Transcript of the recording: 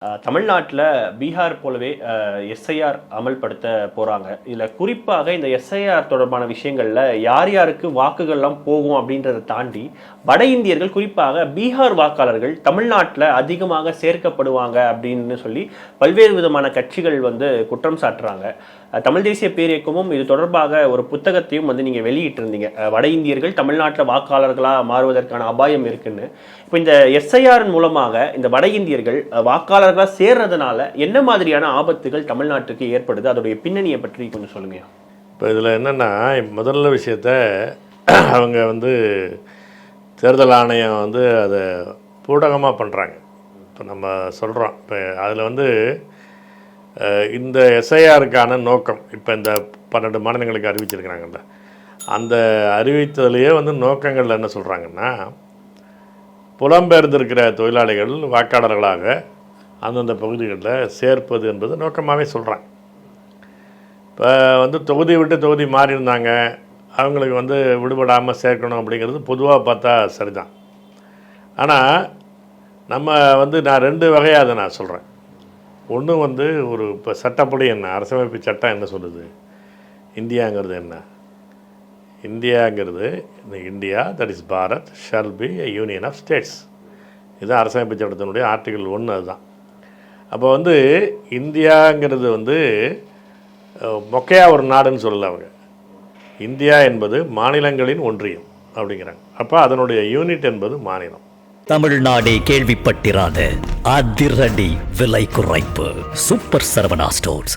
தமிழ்நாட்டில் பீகார் போலவே எஸ்ஐஆர் அமல்படுத்த போகிறாங்க. இதில் குறிப்பாக இந்த எஸ்ஐஆர் தொடர்பான விஷயங்களில் யார் யாருக்கு வாக்குகள்லாம் போகும் அப்படின்றத தாண்டி வட இந்தியர்கள் குறிப்பாக பீகார் வாக்காளர்கள் தமிழ்நாட்டில் அதிகமாக சேர்க்கப்படுவாங்க அப்படின்னு சொல்லி பல்வேறு விதமான கட்சிகள் குற்றம் சாட்டுறாங்க. தமிழ் தேசிய பேரியக்கமும் இது தொடர்பாக ஒரு புத்தகத்தையும் நீங்கள் வெளியிட்டிருந்தீங்க. வட இந்தியர்கள் தமிழ்நாட்டில் வாக்காளர்களாக மாறுவதற்கான அபாயம் இருக்குன்னு. இப்போ இந்த எஸ்ஐஆர் மூலமாக இந்த வட இந்தியர்கள் வாக்காளர்களாக சேர்றதுனால என்ன மாதிரியான ஆபத்துகள் தமிழ்நாட்டுக்கு ஏற்படுது, அதோடைய பின்னணியை பற்றி கொஞ்சம் சொல்லுங்க. இப்போ இதில் என்னென்னா, முதல்ல விஷயத்த அவங்க தேர்தல் ஆணையம் அதை பூடகமாக பண்ணுறாங்க. இப்போ நம்ம சொல்கிறோம், இப்போ அதில் இந்த எஸ்ஐஆருக்கான நோக்கம் இப்போ இந்த 12 மாநிலங்களுக்கு அறிவிச்சிருக்கிறாங்கல்ல, அந்த அறிவித்ததுலேயே நோக்கங்கள் என்ன சொல்கிறாங்கன்னா, புலம்பெயர்ந்திருக்கிற தொழிலாளிகள் வாக்காளர்களாக அந்தந்த பகுதிகளில் சேர்ப்பது என்பது நோக்கமாகவே சொல்கிறாங்க. இப்போ தொகுதி விட்டு தொகுதி மாறி இருந்தாங்க, அவங்களுக்கு விடுபடாமல் சேர்க்கணும் அப்படிங்கிறது பொதுவாக பார்த்தா சரிதான். ஆனால் நம்ம நான் 2 வகையாக அதை நான் சொல்கிறேன். ஒன்று ஒரு இப்போ சட்டப்படி என்ன, அரசமைப்பு சட்டம் என்ன சொல்லுது, இந்தியாங்கிறது என்ன, இந்தியாங்கிறது India that is Bharat shall be a union of states. இதுதான் அரசமைப்பு சட்டத்தினுடைய ஆர்டிகல் 1. அதுதான். அப்போ இந்தியாங்கிறது மொக்கையாக ஒரு நாடுன்னு சொல்லல அவங்க. இந்தியா என்பது மாநிலங்களின் ஒன்றியம் அப்படிங்கிறாங்க. அப்போ அதனுடைய யூனிட் என்பது மாநிலம். தமிழ்நாடே கேள்விப்பட்டிராத அதிரடி விலை குறைப்பு சூப்பர் சரவணா ஸ்டோர்ஸ்.